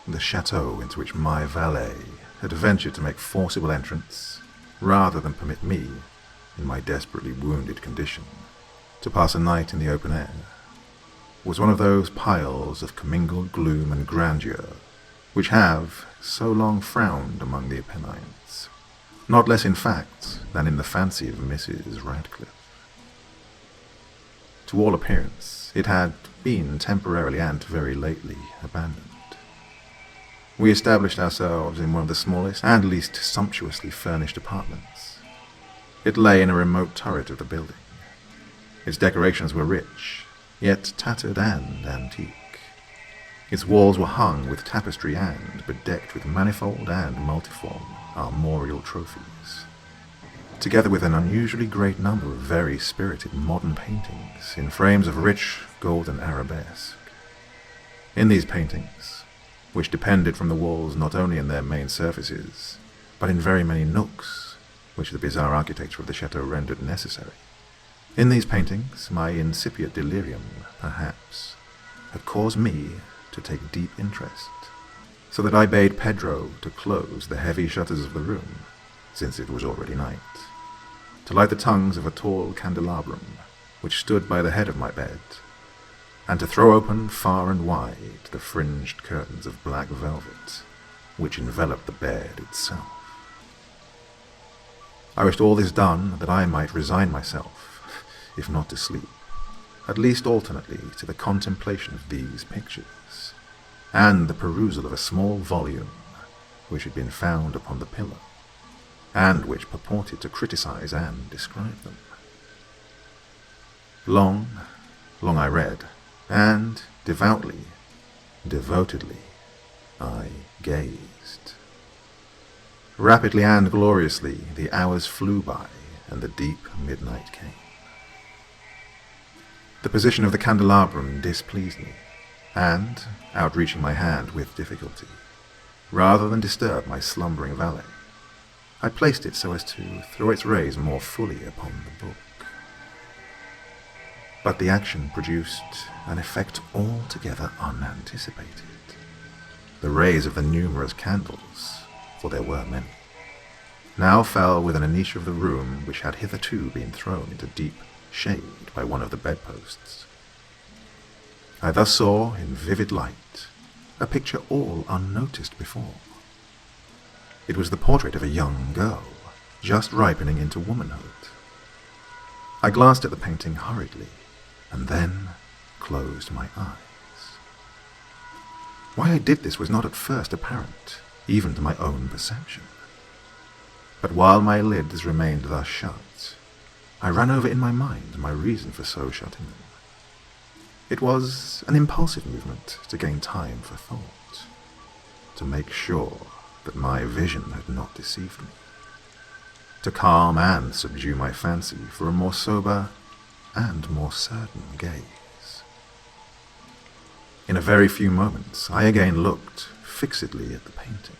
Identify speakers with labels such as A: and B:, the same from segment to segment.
A: the chateau into which my valet had ventured to make forcible entrance, rather than permit me, in my desperately wounded condition, to pass a night in the open air, was one of those piles of commingled gloom and grandeur which have so long frowned among the Apennines, not less in fact than in the fancy of Mrs. Radcliffe. To all appearance, it had been temporarily and very lately abandoned. We established ourselves in one of the smallest and least sumptuously furnished apartments. It lay in a remote turret of the building. Its decorations were rich, yet tattered and antique. Its walls were hung with tapestry and bedecked with manifold and multiform armorial trophies, together with an unusually great number of very spirited modern paintings in frames of rich golden arabesque. In these paintings, which depended from the walls not only in their main surfaces, but in very many nooks which the bizarre architecture of the chateau rendered necessary, in these paintings my incipient delirium, perhaps, had caused me to take deep interest, so that I bade Pedro to close the heavy shutters of the room, since it was already night, to light the tongues of a tall candelabrum which stood by the head of my bed, and to throw open far and wide the fringed curtains of black velvet which enveloped the bed itself. I wished all this done that I might resign myself, if not to sleep, at least alternately to the contemplation of these pictures, and the perusal of a small volume which had been found upon the pillow, and which purported to criticize and describe them. Long I read, and devotedly, I gazed. Rapidly and gloriously the hours flew by, and the deep midnight came. The position of the candelabrum displeased me, and, outreaching my hand with difficulty, rather than disturb my slumbering valet, I placed it so as to throw its rays more fully upon the book. But the action produced an effect altogether unanticipated. The rays of the numerous candles, for there were many, now fell within a niche of the room which had hitherto been thrown into deep shade by one of the bedposts. I thus saw, in vivid light, a picture all unnoticed before. It was the portrait of a young girl, just ripening into womanhood. I glanced at the painting hurriedly, and then closed my eyes. Why I did this was not at first apparent, even to my own perception. But while my lids remained thus shut, I ran over in my mind my reason for so shutting them. It was an impulsive movement to gain time for thought, to make sure that my vision had not deceived me, to calm and subdue my fancy for a more sober and more certain gaze. In a very few moments I again looked fixedly at the painting.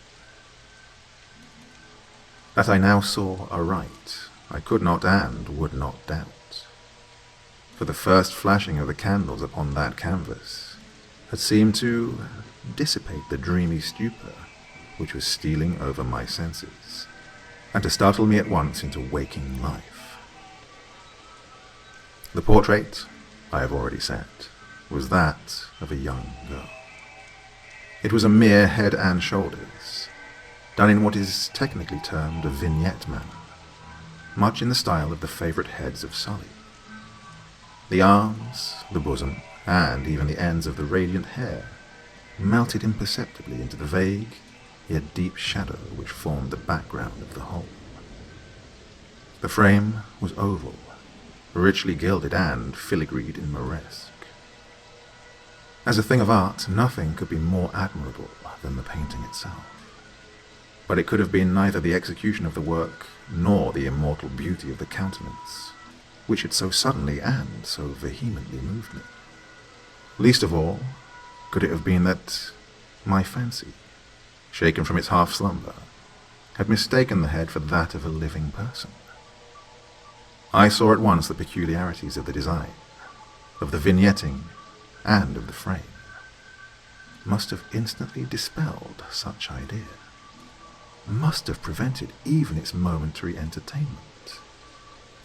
A: That I now saw aright, I could not and would not doubt, for the first flashing of the candles upon that canvas had seemed to dissipate the dreamy stupor which was stealing over my senses, and to startle me at once into waking life. The portrait, I have already said, was that of a young girl. It was a mere head and shoulders, done in what is technically termed a vignette manner, much in the style of the favourite heads of Sully. The arms, the bosom, and even the ends of the radiant hair melted imperceptibly into the vague yet deep shadow which formed the background of the whole. The frame was oval, richly gilded and filigreed in moresque. As a thing of art, nothing could be more admirable than the painting itself. But it could have been neither the execution of the work nor the immortal beauty of the countenance which had so suddenly and so vehemently moved me. Least of all could it have been that my fancy, shaken from its half-slumber, had mistaken the head for that of a living person. I saw at once the peculiarities of the design, of the vignetting, and of the frame. must have instantly dispelled such idea, must have prevented even its momentary entertainment.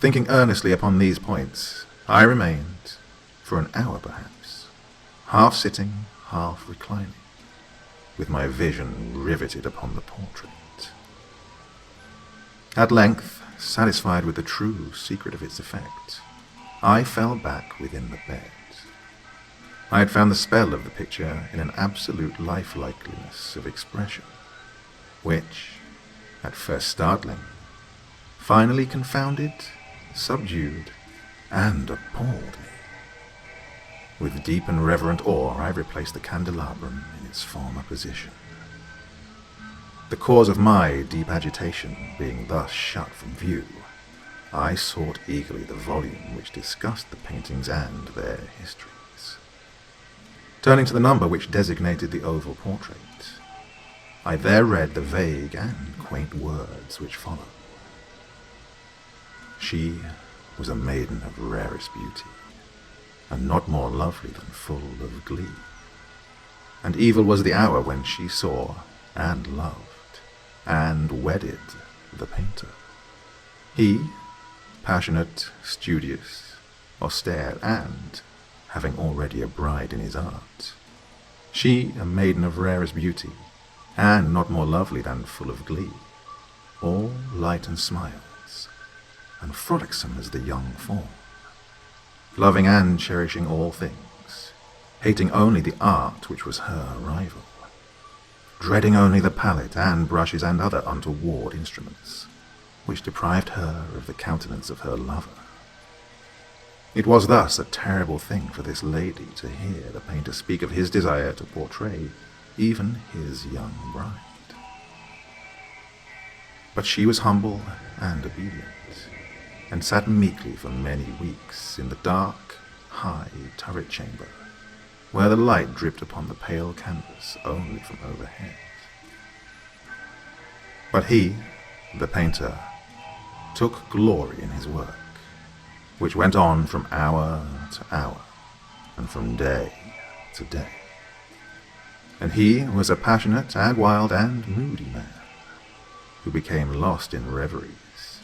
A: Thinking earnestly upon these points, I remained, for an hour perhaps, half sitting, half reclining, with my vision riveted upon the portrait. At length, satisfied with the true secret of its effect, I fell back within the bed. I had found the spell of the picture in an absolute lifelikeliness of expression, which, at first startling, finally confounded, subdued, and appalled me. With deep and reverent awe, I replaced the candelabrum in its former position. The cause of my deep agitation being thus shut from view, I sought eagerly the volume which discussed the paintings and their histories. Turning to the number which designated the oval portrait, I there read the vague and quaint words which follow. She was a maiden of rarest beauty, and not more lovely than full of glee. And evil was the hour when she saw and loved and wedded the painter. He, passionate, studious, austere, and having already a bride in his art. She, a maiden of rarest beauty, and not more lovely than full of glee, all light and smiles, and frolicsome as the young fawn, loving and cherishing all things, hating only the art which was her rival, dreading only the palette and brushes and other untoward instruments, which deprived her of the countenance of her lover. It was thus a terrible thing for this lady to hear the painter speak of his desire to portray even his young bride. But she was humble and obedient, and sat meekly for many weeks in the dark, high turret chamber, where the light dripped upon the pale canvas only from overhead. But he, the painter, took glory in his work, which went on from hour to hour, and from day to day. And he was a passionate and wild and moody man, who became lost in reveries,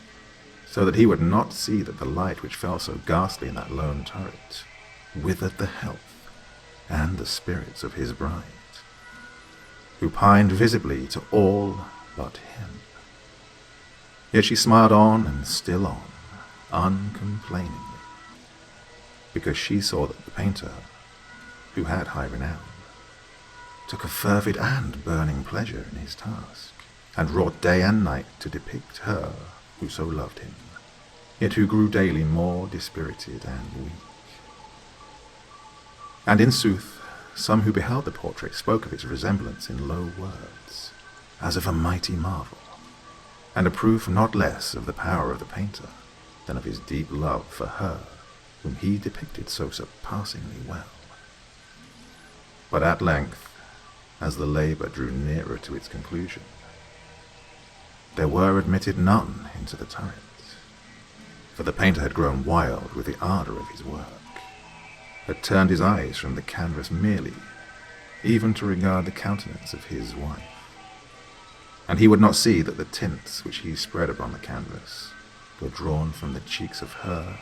A: so that he would not see that the light which fell so ghastly in that lone turret withered the health and the spirits of his bride, who pined visibly to all but him. Yet she smiled on and still on, uncomplainingly, because she saw that the painter, who had high renown, took a fervid and burning pleasure in his task, and wrought day and night to depict her who so loved him, yet who grew daily more dispirited and weak. And in sooth, some who beheld the portrait spoke of its resemblance in low words, as of a mighty marvel, and a proof not less of the power of the painter than of his deep love for her whom he depicted so surpassingly well. But at length, as the labour drew nearer to its conclusion, there were admitted none into the turret, for the painter had grown wild with the ardour of his work, had turned his eyes from the canvas merely, even to regard the countenance of his wife, and he would not see that the tints which he spread upon the canvas were drawn from the cheeks of her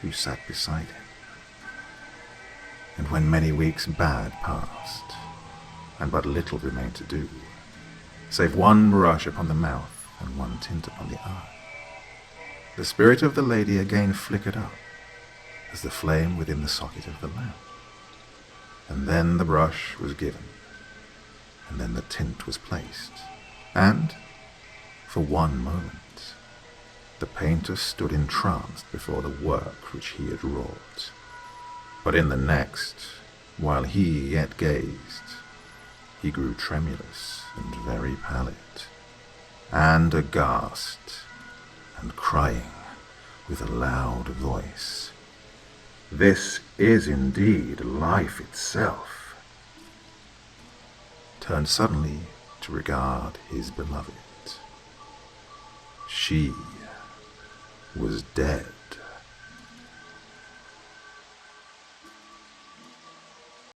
A: who sat beside him. And when many weeks bad passed, and but little remained to do, save one brush upon the mouth and one tint upon the eye, the spirit of the lady again flickered up as the flame within the socket of the lamp, and then the brush was given, and then the tint was placed, and, for one moment, the painter stood entranced before the work which he had wrought. But in the next, while he yet gazed, he grew tremulous and very pallid, and aghast, and crying with a loud voice, "This is indeed life itself," turned suddenly to regard his beloved. She was dead.